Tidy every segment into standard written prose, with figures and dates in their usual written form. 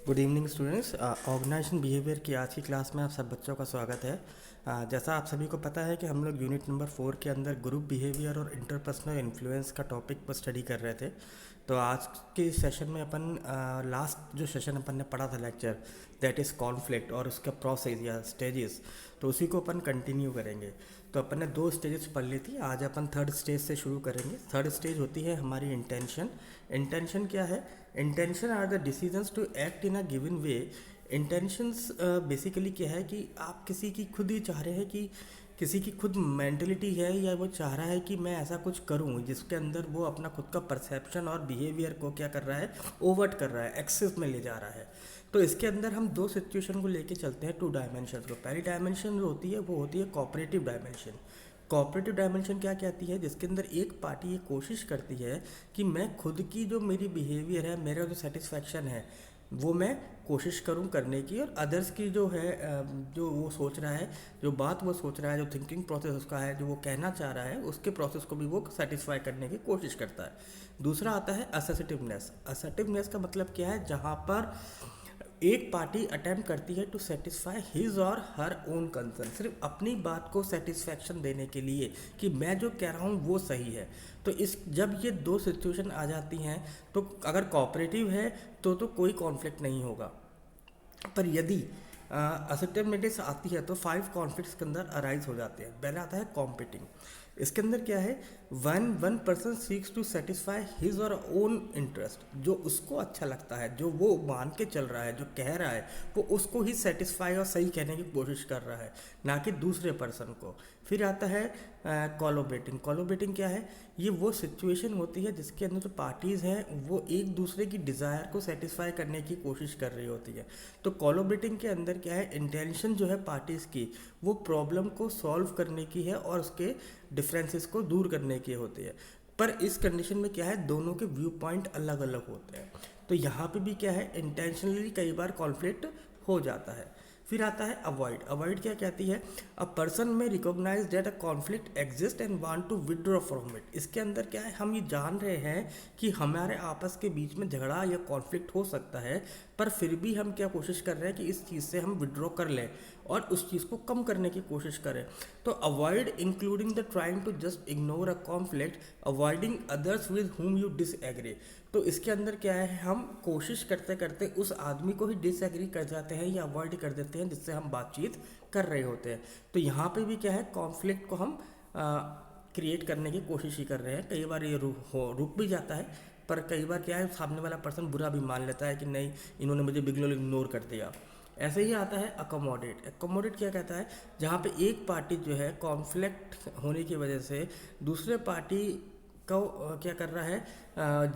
Good evening students. Organisation behaviour की आज की क्लास में आप सब बच्चों का स्वागत है। जैसा आप सभी को पता है कि हम लोग यूनिट नंबर 4 के अंदर ग्रुप बिहेवियर और इंटरपर्सनल इन्फ्लुएंस का टॉपिक पर स्टडी कर रहे थे। तो आज के सेशन में अपन लास्ट जो सेशन अपन ने पढ़ा था लेक्चर, दैट इज़ कॉन्फ्लिक्ट और उसका प्रोसेस या स्टेजेस, तो उसी को अपन कंटिन्यू करेंगे। तो अपन ने 2 स्टेजेस पढ़ ली थी, आज अपन थर्ड स्टेज से शुरू करेंगे। थर्ड स्टेज होती है हमारी इंटेंशन। इंटेंशन क्या है? Intention are the decisions to act in a given way. Intentions basically क्या है कि आप किसी की खुद ही चाह रहे हैं कि किसी की खुद मेंटलिटी है या वो चाह रहा है कि मैं ऐसा कुछ करूं जिसके अंदर वो अपना खुद का परसेप्शन और बिहेवियर को क्या कर रहा है, ओवर्ट कर रहा है, एक्सेस में ले जा रहा है। तो इसके अंदर हम 2 सिचुएशन को लेके चलते हैं, 2 डायमेंशन को। पहली डायमेंशन जो होती है वो होती है कोऑपरेटिव डायमेंशन। कोऑपरेटिव डायमेंशन क्या कहती है? जिसके अंदर एक पार्टी ये कोशिश करती है कि मैं खुद की जो मेरी बिहेवियर है, मेरा जो सेटिस्फैक्शन है, वो मैं कोशिश करूं करने की, और अदर्स की जो है जो वो सोच रहा है, जो बात वो सोच रहा है, जो थिंकिंग प्रोसेस उसका है, जो वो कहना चाह रहा है, उसके प्रोसेस को भी वो सेटिस्फाई करने की कोशिश करता है। दूसरा आता है असर्टिवनेस। असर्टिवनेस का मतलब क्या है? जहाँ पर एक पार्टी अटेम्प्ट करती है टू सेटिस्फाई हिज और हर ओन कंसर्न, सिर्फ अपनी बात को सेटिस्फैक्शन देने के लिए कि मैं जो कह रहा हूँ वो सही है। तो इस जब ये 2 सिचुएशन आ जाती हैं, तो अगर कोऑपरेटिव है तो कोई कॉन्फ्लिक्ट नहीं होगा। पर यदि असर्टिवनेस आती है तो 5 कॉन्फ्लिक्ट्स के अंदर अराइज हो जाते हैं। पहला आता है कॉम्पिटिंग। इसके अंदर क्या है? One person seeks to satisfy his or own interest. जो उसको अच्छा लगता है, जो वो मान के चल रहा है, जो कह रहा है, वो उसको ही सेटिस्फाई और सही कहने की कोशिश कर रहा है, ना कि दूसरे पर्सन को। फिर आता है कोलैबोरेटिंग। कोलैबोरेटिंग क्या है? ये वो सिचुएशन होती है जिसके अंदर जो पार्टीज़ हैं वो एक दूसरे की डिज़ायर को सेटिस्फाई करने की कोशिश कर रही होती है। तो कोलैबोरेटिंग के अंदर क्या है? इंटेंशन जो है पार्टीज़ की, वो प्रॉब्लम को सॉल्व करने की है और उसके डिफरेंसेस को दूर करने की होती है। पर इस कंडीशन में क्या है? दोनों के व्यू पॉइंट अलग अलग होते हैं। तो यहाँ पे भी क्या है? इंटेंशनली कई बार कॉन्फ्लिक्ट हो जाता है। फिर आता है अवॉइड। अवॉइड क्या कहती है? A person may recognise that a conflict exist and want to withdraw from it. इसके अंदर क्या है? हम ये जान रहे हैं कि हमारे आपस के बीच में झगड़ा या कॉन्फ्लिक्ट हो सकता है, पर फिर भी हम क्या कोशिश कर रहे हैं कि इस चीज़ से हम विड्रॉ कर लें और उस चीज़ को कम करने की कोशिश करें। तो avoid including the trying to just ignore a conflict, avoiding others with whom you disagree. तो इसके अंदर क्या है? हम कोशिश करते करते उस आदमी को ही डिसएग्री कर जाते हैं या अवॉइड कर देते हैं जिससे हम बातचीत कर रहे होते हैं। तो यहाँ पे भी क्या है? कॉन्फ्लिक्ट को हम क्रिएट करने की कोशिश ही कर रहे हैं। कई बार ये रुक भी जाता है, पर कई बार क्या है? सामने वाला पर्सन बुरा भी मान लेता है कि नहीं, इन्होंने मुझे बिल्कुल इग्नोर कर दिया। ऐसे ही आता है अकोमोडेट। अकोमोडेट क्या कहता है? जहाँ पे एक पार्टी जो है कॉन्फ्लिक्ट होने की वजह से दूसरे पार्टी को क्या कर रहा है?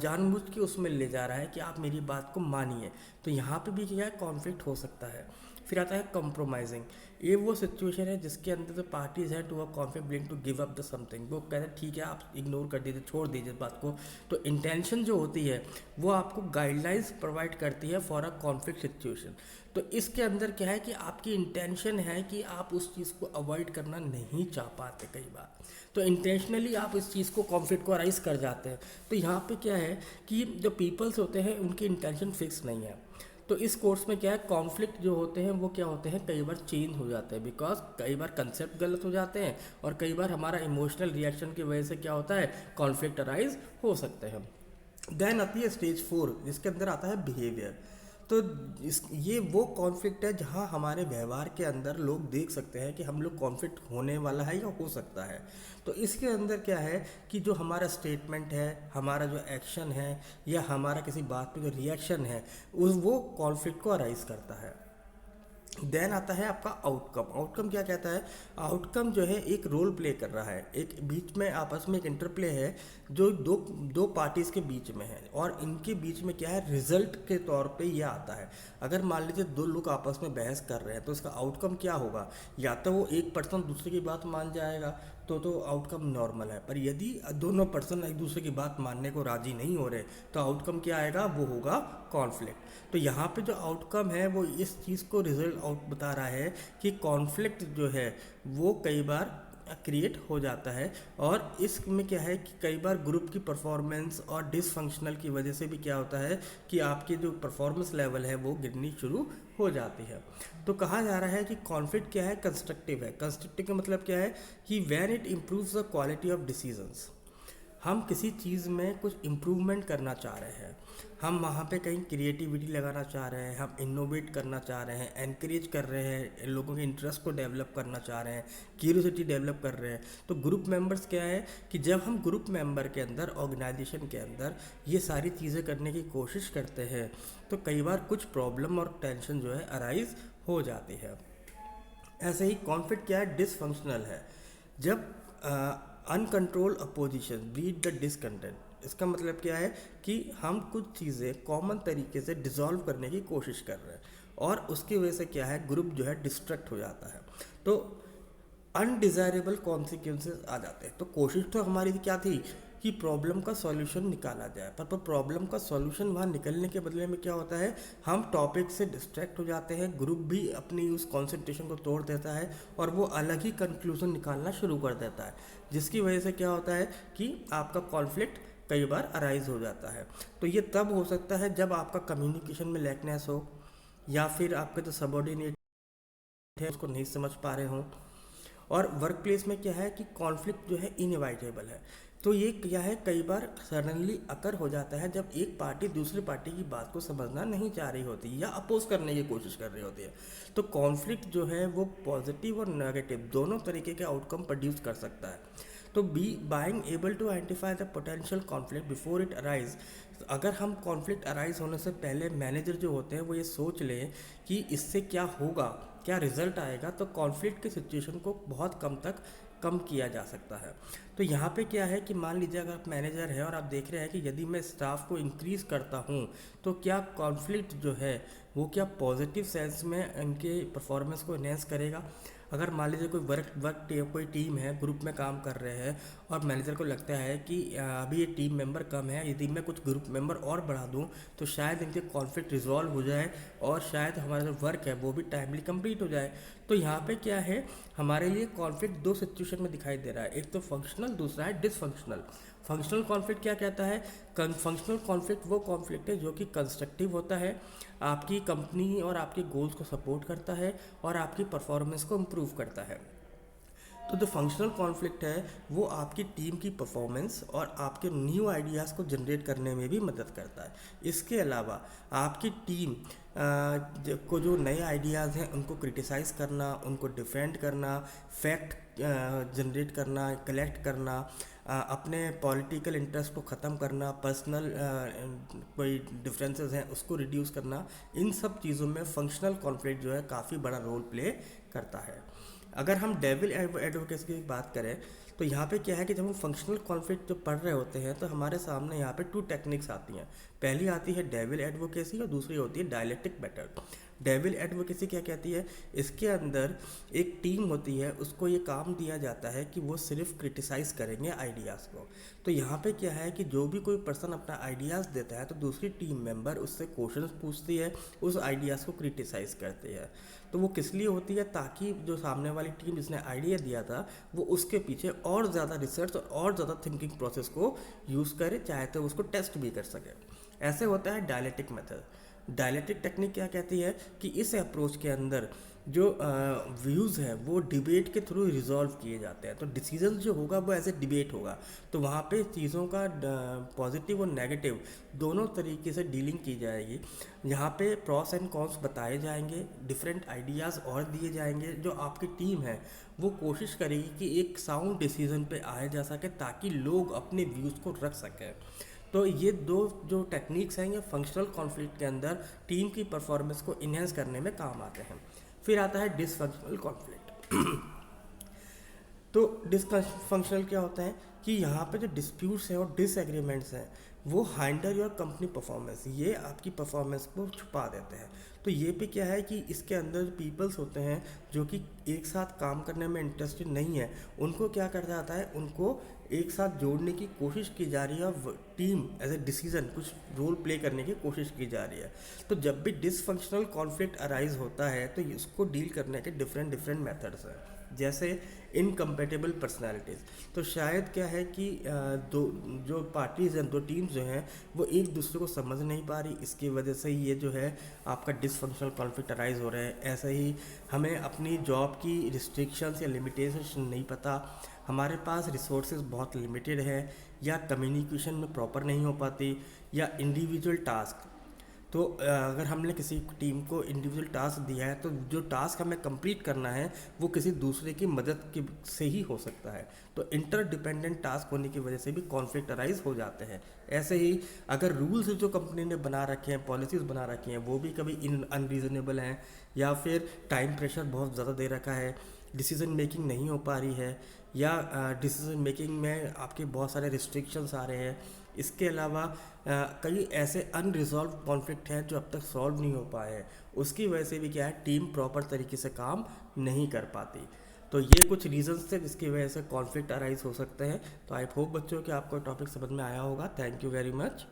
जानबूझ के उसमें ले जा रहा है कि आप मेरी बात को मानिए। तो यहाँ पे भी क्या है? कॉन्फ्लिक्ट हो सकता है। फिर आता है कंप्रोमाइजिंग। ये वो सिचुएशन है जिसके अंदर जो पार्टीज हैं to a conflict willing to give up the something. वो कहते हैं ठीक है, आप इग्नोर कर दीजिए, छोड़ दीजिए बात को। तो इंटेंशन जो होती है वो आपको गाइडलाइंस प्रोवाइड करती है फॉर अ कॉन्फ्लिक्ट सिचुएशन। तो इसके अंदर क्या है कि आपकी इंटेंशन है कि आप उस चीज़ को अवॉइड करना नहीं चाह पाते कई बार, तो इंटेंशनली आप इस चीज़ को कॉन्फ्लिक्ट को अराइज कर जाते हैं। तो यहाँ पे क्या है कि जो पीपल्स होते हैं उनकी इंटेंशन फिक्स नहीं है। तो इस कोर्स में क्या है? कॉन्फ्लिक्ट जो होते हैं वो क्या होते हैं? कई बार चेंज हो जाते हैं, बिकॉज कई बार कंसेप्ट गलत हो जाते हैं और कई बार हमारा इमोशनल रिएक्शन की वजह से क्या होता है? कॉन्फ्लिक्ट अराइज हो सकते हैं। देन आती है स्टेज 4 जिसके अंदर आता है बिहेवियर। तो ये वो कॉन्फ्लिक्ट है जहाँ हमारे व्यवहार के अंदर लोग देख सकते हैं कि हम लोग कॉन्फ्लिक्ट होने वाला है या हो सकता है। तो इसके अंदर क्या है कि जो हमारा स्टेटमेंट है, हमारा जो एक्शन है, या हमारा किसी बात पे जो रिएक्शन है, उस वो कॉन्फ्लिक्ट को अराइज करता है। देन आता है आपका आउटकम। आउटकम क्या कहता है? आउटकम जो है एक रोल प्ले कर रहा है, एक बीच में आपस में एक इंटरप्ले है जो दो दो पार्टीज के बीच में है, और इनके बीच में क्या है? रिजल्ट के तौर पे ये आता है। अगर मान लीजिए 2 लोग आपस में बहस कर रहे हैं तो इसका आउटकम क्या होगा? या तो वो एक पर्सन दूसरे की बात मान जाएगा तो आउटकम नॉर्मल है, पर यदि दोनों पर्सन एक दूसरे की बात मानने को राजी नहीं हो रहे तो आउटकम क्या आएगा? वो होगा कॉन्फ्लिक्ट। तो यहाँ पे जो आउटकम है वो इस चीज़ को रिजल्ट आउट बता रहा है कि कॉन्फ्लिक्ट जो है वो कई बार क्रिएट हो जाता है। और इसमें क्या है कि कई बार ग्रुप की परफॉर्मेंस और डिसफंक्शनल की वजह से भी क्या होता है कि आपकी जो परफॉर्मेंस लेवल है वो गिरनी शुरू हो जाती है। तो कहा जा रहा है कि कॉन्फ्लिक्ट क्या है, कंस्ट्रक्टिव है। कंस्ट्रक्टिव का मतलब क्या है कि when it improves the quality of decisions, हम किसी चीज़ में कुछ इम्प्रूवमेंट करना चाह रहे हैं, हम वहाँ पे कहीं क्रिएटिविटी लगाना चाह रहे हैं, हम इनोवेट करना चाह रहे हैं, एनकरेज कर रहे हैं, लोगों के इंटरेस्ट को डेवलप करना चाह रहे हैं, क्यूरियोसिटी डेवलप कर रहे हैं। तो ग्रुप मेंबर्स क्या है कि जब हम ग्रुप मेंबर के अंदर, ऑर्गेनाइजेशन के अंदर ये सारी चीज़ें करने की कोशिश करते हैं तो कई बार कुछ प्रॉब्लम और टेंशन जो है अराइज हो जाती है। ऐसे ही कॉन्फ्लिक्ट क्या है, डिसफंक्शनल है। जब uncontrolled opposition breed the discontent, इसका मतलब क्या है कि हम कुछ चीज़ें कॉमन तरीके से डिसॉल्व करने की कोशिश कर रहे हैं और उसकी वजह से क्या है, ग्रुप जो है डिस्ट्रैक्ट हो जाता है। तो अनडिज़ायरेबल कॉन्सिक्वेंसेस आ जाते हैं। तो कोशिश तो हमारी क्या थी कि प्रॉब्लम का सॉल्यूशन निकाला जाए, पर प्रॉब्लम का सॉल्यूशन वहाँ निकलने के बदले में क्या होता है, हम टॉपिक से डिस्ट्रैक्ट हो जाते हैं, ग्रुप भी अपनी उस कॉन्सेंट्रेशन को तोड़ देता है और वो अलग ही कंक्लूजन निकालना शुरू कर देता है, जिसकी वजह से क्या होता है कि आपका कॉन्फ्लिक्ट कई बार अराइज हो जाता है। तो ये तब हो सकता है जब आपका कम्युनिकेशन में लैकनेस हो, या फिर आपके जो सबॉर्डिनेट है उसको नहीं समझ पा रहे हों। और वर्क प्लेस में क्या है कि कॉन्फ्लिक्ट जो है इनएविटेबल है। तो ये क्या है, कई बार सडनली अकर हो जाता है जब एक पार्टी दूसरी पार्टी की बात को समझना नहीं चाह रही होती या अपोज करने की कोशिश कर रही होती है। तो कॉन्फ्लिक्ट जो है वो पॉजिटिव और नेगेटिव दोनों तरीके के आउटकम प्रोड्यूस कर सकता है। तो being able to identify the potential conflict before it arise, अगर हम कॉन्फ्लिक्ट अराइज होने से पहले मैनेजर जो होते हैं वो ये सोच लें कि इससे क्या होगा, क्या रिजल्ट आएगा, तो कॉन्फ्लिक्ट की सिचुएशन को बहुत कम किया जा सकता है। तो यहाँ पे क्या है कि मान लीजिए अगर आप मैनेजर हैं और आप देख रहे हैं कि यदि मैं स्टाफ को इंक्रीज़ करता हूँ तो क्या कॉन्फ्लिक्ट जो है वो क्या पॉजिटिव सेंस में इनके परफॉर्मेंस को इन्हेंस करेगा। अगर मान लीजिए कोई टीम है, ग्रुप में काम कर रहे हैं और मैनेजर को लगता है कि अभी ये टीम मेंबर कम है, यदि मैं कुछ ग्रुप मेंबर और बढ़ा दूं तो शायद इनके कॉन्फ्लिक्ट रिजॉल्व हो जाए और शायद हमारा जो वर्क है वो भी टाइमली कंप्लीट हो जाए। तो यहाँ पे क्या है, हमारे लिए कॉन्फ्लिक्ट दो सिचुएशन में दिखाई दे रहा है, एक तो फंक्शनल, दूसरा है डिसफंक्शनल। फंक्शनल कॉन्फ्लिक्ट क्या कहता है, फंक्शनल कॉन्फ्लिक्ट वो कॉन्फ्लिक्ट है जो कि कंस्ट्रक्टिव होता है, आपकी कंपनी और आपके गोल्स को सपोर्ट करता है और आपकी परफॉर्मेंस को इम्प्रूव करता है। तो जो फंक्शनल कॉन्फ्लिक्ट है वो आपकी टीम की परफॉर्मेंस और आपके न्यू आइडियाज़ को जनरेट करने में भी मदद करता है। इसके अलावा आपकी टीम को जो नए आइडियाज़ हैं उनको क्रिटिसाइज़ करना, उनको डिफेंड करना, फैक्ट जनरेट करना, कलेक्ट करना, अपने पॉलिटिकल इंटरेस्ट को ख़त्म करना, पर्सनल कोई डिफरेंसेस हैं उसको रिड्यूस करना, इन सब चीज़ों में फंक्शनल कॉन्फ्लिक्ट जो है काफ़ी बड़ा रोल प्ले करता है। अगर हम डेविल एडवोकेसी की बात करें तो यहाँ पे क्या है कि जब हम फंक्शनल कॉन्फ्लिक्ट जो पढ़ रहे होते हैं तो हमारे सामने यहाँ पे 2 टेक्निक्स आती हैं। पहली आती है डेविल एडवोकेसी और दूसरी होती है डायलेक्टिक मेथड। डेविल एडवोकेसी क्या कहती है, इसके अंदर एक टीम होती है, उसको ये काम दिया जाता है कि वो सिर्फ क्रिटिसाइज़ करेंगे आइडियाज़ को। तो यहाँ पे क्या है कि जो भी कोई पर्सन अपना आइडियाज़ देता है तो दूसरी टीम मेंबर उससे क्वेश्चंस पूछती है, उस आइडियाज़ को क्रिटिसाइज़ करती है। तो वो किस लिए होती है, ताकि जो सामने वाली टीम जिसने आइडिया दिया था वो उसके पीछे और ज़्यादा रिसर्च और ज़्यादा थिंकिंग प्रोसेस को यूज़ करे, चाहे तो उसको टेस्ट भी कर सके। ऐसे होता है डायलेक्टिक मेथड। डायलेक्टिक टेक्निक क्या कहती है कि इस अप्रोच के अंदर जो व्यूज़ हैं वो डिबेट के थ्रू रिजॉल्व किए जाते हैं। तो डिसीजन जो होगा वो ऐसे डिबेट होगा, तो वहाँ पे चीज़ों का पॉजिटिव और नेगेटिव दोनों तरीके से डीलिंग की जाएगी। यहाँ पे प्रॉस एंड कॉन्स बताए जाएंगे, डिफरेंट आइडियाज़ और दिए जाएंगे। जो आपकी टीम है वो कोशिश करेगी कि एक साउंड डिसीजन पे आया जा सके ताकि लोग अपने व्यूज़ को रख सकें। तो ये दो जो टेक्निक्स हैं ये फंक्शनल कॉन्फ्लिक्ट के अंदर टीम की परफॉर्मेंस को इन्हेंस करने में काम आते हैं। फिर आता है डिसफंक्शनल कॉन्फ्लिक्ट। तो डिसफंक्शनल क्या होता है कि यहाँ पे जो डिस्प्यूट्स हैं और डिसएग्रीमेंट्स हैं वो हाइंडर योर कंपनी परफॉर्मेंस, ये आपकी परफॉर्मेंस को छुपा देते हैं। तो ये भी क्या है कि इसके अंदर पीपल्स होते हैं जो कि एक साथ काम करने में इंटरेस्टेड नहीं है, उनको क्या कर जाता है, उनको एक साथ जोड़ने की कोशिश की जा रही है और टीम एज ए डिसीजन कुछ रोल प्ले करने की कोशिश की जा रही है। तो जब भी डिसफंक्शनल कॉन्फ्लिक्ट अराइज होता है तो इसको डील करने के डिफरेंट मेथड्स हैं। जैसे इनकम्पेटेबल पर्सनालिटीज़। तो शायद क्या है कि दो जो पार्टीज़ हैं, दो टीम्स जो हैं, वो एक दूसरे को समझ नहीं पा रही, इसकी वजह से ये जो है आपका डिसफंक्शनल कॉन्फ्लिक्ट अराइज हो रहे हैं। ऐसे ही हमें अपनी जॉब की रिस्ट्रिक्शंस या लिमिटेशंस नहीं पता, हमारे पास रिसोर्सेज बहुत लिमिटेड है, या कम्युनिकेशन में प्रॉपर नहीं हो पाती, या इंडिविजुअल टास्क। तो अगर हमने किसी टीम को इंडिविजुअल टास्क दिया है तो जो टास्क हमें कंप्लीट करना है वो किसी दूसरे की मदद की से ही हो सकता है। तो इंटर डिपेंडेंट टास्क होने की वजह से भी कॉन्फ्लिक्ट अराइज हो जाते हैं। ऐसे ही अगर रूल्स जो कंपनी ने बना रखे हैं, पॉलिसीज़ बना रखी हैं, वो भी कभी अनरीजनेबल हैं, या फिर टाइम प्रेशर बहुत ज़्यादा दे रखा है, डिसीजन मेकिंग नहीं हो पा रही है, या डिसीजन मेकिंग में आपके बहुत सारे रिस्ट्रिक्शंस आ रहे हैं। इसके अलावा कई ऐसे अनरिजॉल्व कॉन्फ्लिक्ट हैं जो अब तक सॉल्व नहीं हो पाए हैं, उसकी वजह से भी क्या है टीम प्रॉपर तरीके से काम नहीं कर पाती। तो ये कुछ रीजंस थे जिसकी वजह से कॉन्फ्लिक्ट अराइज हो सकते हैं। तो आई होप बच्चों कि आपको टॉपिक समझ में आया होगा। Thank you very much.